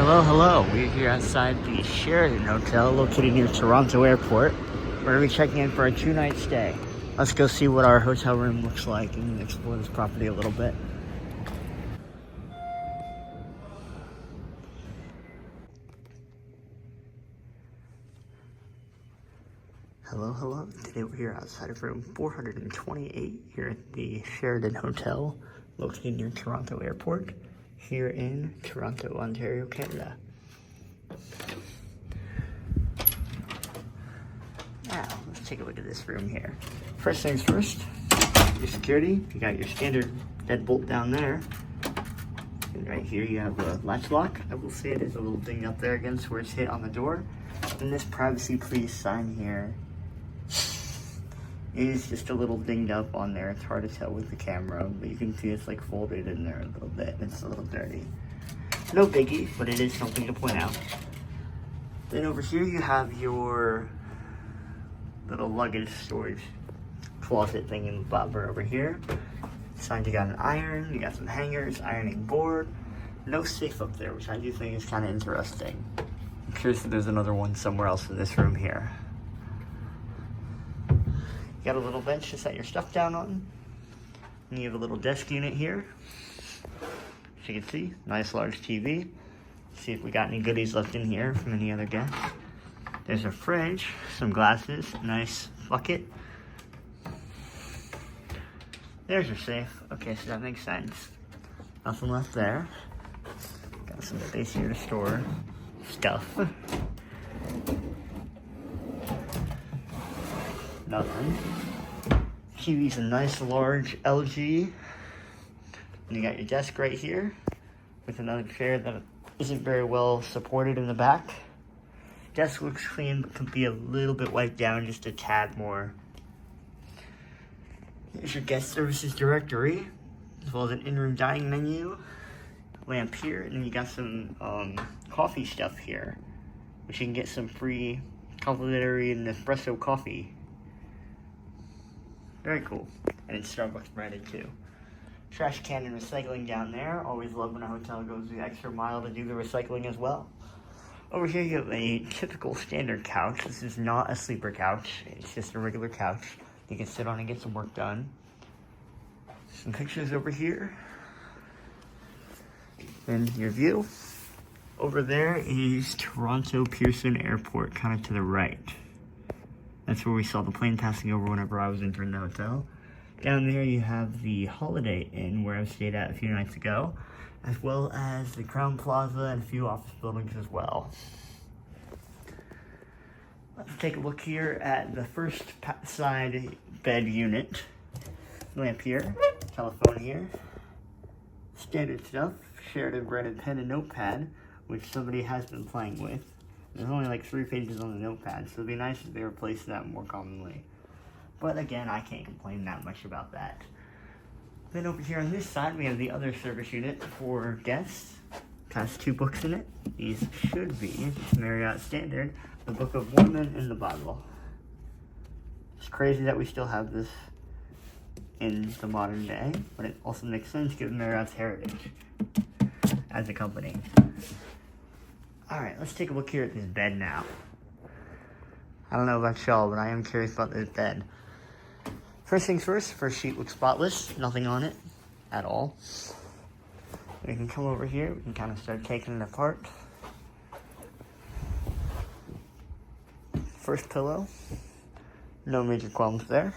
Hello. We're here outside the Sheraton Hotel located near Toronto Airport. We're going to be checking in for a 2-night stay. Let's go see what our hotel room looks like and explore this property a little bit. Hello. Today we're here outside of room 428 here at the Sheraton Hotel located near Toronto Airport here in Toronto, Ontario, Canada. Now, let's take a look at this room here. First things first, your security. You got your standard deadbolt down there. And right here you have a latch lock. I will say it is a little ding up there against where it's hit on the door. And this privacy please sign here is just a little dinged up on there. It's hard to tell with the camera, but you can see it's like folded in there a little bit. It's a little dirty. No biggie, but it is something to point out. Then over here you have your little luggage storage closet thing in the bobber over here. Inside you got an iron, you got some hangers, ironing board. No safe up there, which I do think is kind of interesting. I'm curious if there's another one somewhere else in this room here. You got a little bench to set your stuff down on. And you have a little desk unit here. As you can see, nice large TV. See if we got any goodies left in here from any other guests. There's a fridge, some glasses, nice bucket. There's your safe. Okay, so that makes sense. Nothing left there. Got some space here to store stuff. Nothing. TV's a nice large LG. And you got your desk right here with another chair that isn't very well supported in the back. Desk looks clean, but could be a little bit wiped down just a tad more. Here's your guest services directory, as well as an in-room dining menu, lamp here, and then you got some coffee stuff here, which you can get some free complimentary and espresso coffee. Very cool. And it's Starbucks branded too. Trash can and recycling down there. Always love when a hotel goes the extra mile to do the recycling as well. Over here you have a typical standard couch. This is not a sleeper couch. It's just a regular couch you can sit on and get some work done. Some pictures over here. And your view. Over there is Toronto Pearson Airport, kind of to the right. That's where we saw the plane passing over whenever I was entering the hotel. Down there you have the Holiday Inn, where I stayed at a few nights ago, as well as the Crown Plaza and a few office buildings as well. Let's take a look here at the first side bed unit. Lamp here, telephone here, standard stuff, Sheraton branded pen and notepad, which somebody has been playing with. There's only like 3 pages on the notepad, so it'd be nice if they replaced that more commonly. But again, I can't complain that much about that. Then over here on this side, we have the other service unit for guests. It has 2 books in it. These should be, it's Marriott standard, the Book of Mormon and the Bible. It's crazy that we still have this in the modern day, but it also makes sense given Marriott's heritage as a company. Alright, let's take a look here at this bed now. I don't know about y'all, but I am curious about this bed. First things first sheet looks spotless, nothing on it at all. We can come over here, we can kind of start taking it apart. First pillow, no major qualms there.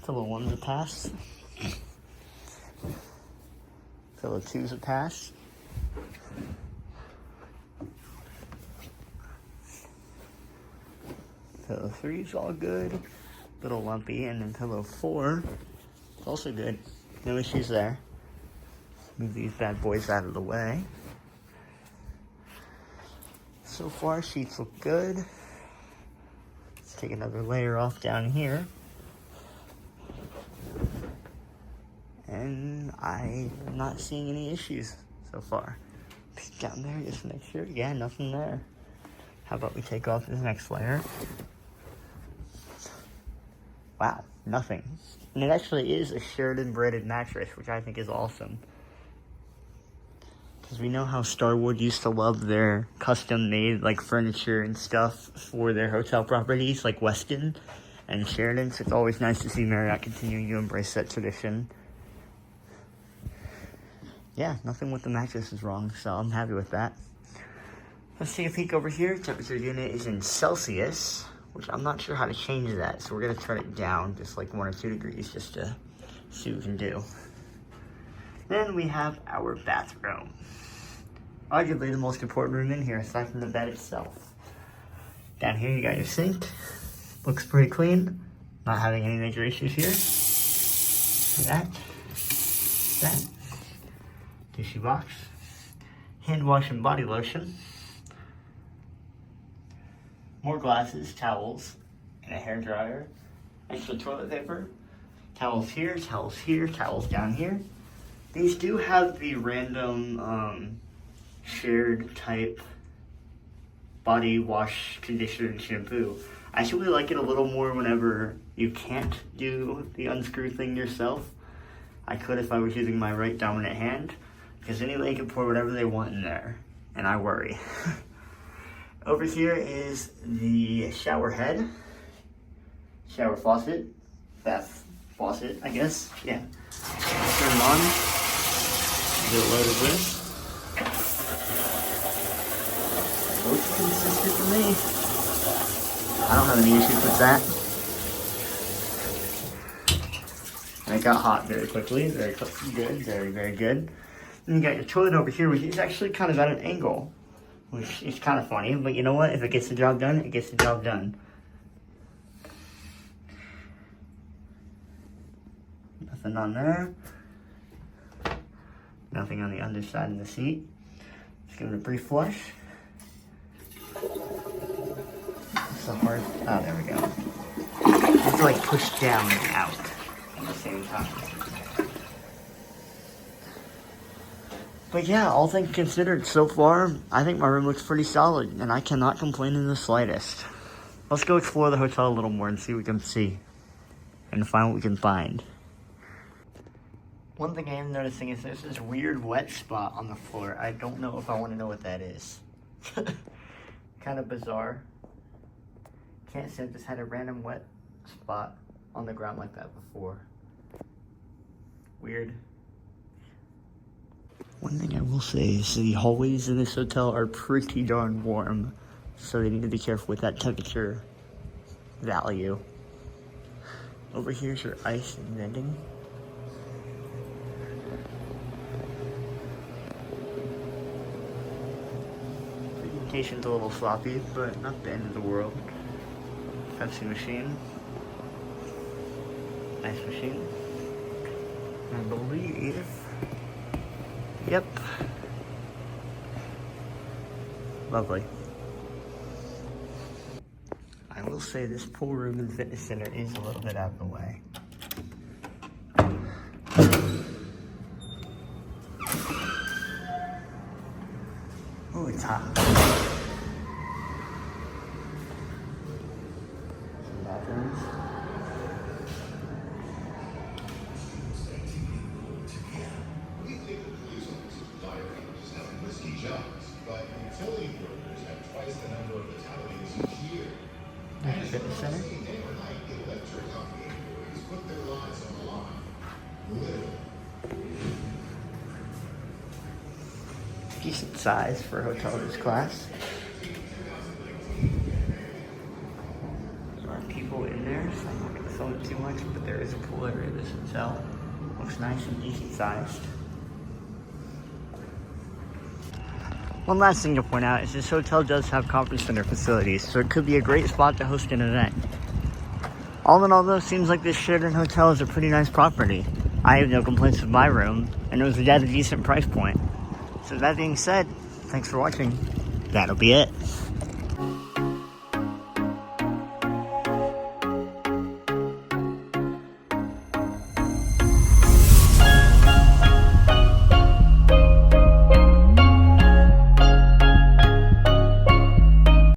Pillow 1's a pass. Pillow 2's a pass. Pillow 3's all good, little lumpy, and then pillow 4 is also good. No issues there. Move these bad boys out of the way. So far, sheets look good. Let's take another layer off down here. And I'm not seeing any issues so far. Peek down there just to make sure. Yeah, nothing there. How about we take off this next layer? Wow, nothing. And it actually is a Sheraton branded mattress, which I think is awesome. Because we know how Starwood used to love their custom-made, like, furniture and stuff for their hotel properties, like Westin and Sheraton. So it's always nice to see Marriott continuing to embrace that tradition. Yeah, nothing with the mattress is wrong, so I'm happy with that. Let's take a peek over here. Temperature unit is in Celsius, which I'm not sure how to change that. So we're going to turn it down just like 1 or 2 degrees just to see what we can do. Then we have our bathroom. Arguably the most important room in here, aside from the bed itself. Down here you got your sink. Looks pretty clean. Not having any major issues here. That. Tissue box. Hand wash and body lotion. More glasses, towels, and a hairdryer. Extra toilet paper. Towels here, towels down here. These do have the random shared type body wash, conditioner, and shampoo. I actually like it a little more whenever you can't do the unscrew thing yourself. I could if I was using my right dominant hand, because anybody can pour whatever they want in there, and I worry. Over here is the shower head, shower faucet, bath faucet, I guess, yeah. Turn it on, get a load of this. Looks consistent to me. I don't have any issues with that. And it got hot very quickly, very good, very good. And you got your toilet over here, which is actually kind of at an angle, which is kind of funny, but you know what? If it gets the job done, it gets the job done. Nothing on there. Nothing on the underside of the seat. Just give it a brief flush. It's a hard, oh, there we go. You have to like push down and out at the same time. But yeah, all things considered, so far, I think my room looks pretty solid, and I cannot complain in the slightest. Let's go explore the hotel a little more and see what we can see, and find what we can find. One thing I am noticing is there's this weird wet spot on the floor. I don't know if I want to know what that is. Kind of bizarre. Can't say I've just had a random wet spot on the ground like that before. Weird. One thing I will say is the hallways in this hotel are pretty darn warm, so they need to be careful with that temperature value. Over here is your ice and vending. Presentation's a little sloppy, but not the end of the world. Pepsi machine. Nice machine. I believe. Yep. Lovely. I will say this pool room and fitness center is a little bit out of the way. Oh, it's hot. Some bathrooms. Fitness center. Decent size for a hotel this class. There aren't people in there, so I'm not going to film it too much, but there is a pool area in this hotel. Looks nice and decent sized. One last thing to point out is this hotel does have conference center facilities, so it could be a great spot to host an event. All in all though, seems like this Sheraton hotel is a pretty nice property. I have no complaints with my room, and it was at a decent price point. So that being said, thanks for watching. That'll be it.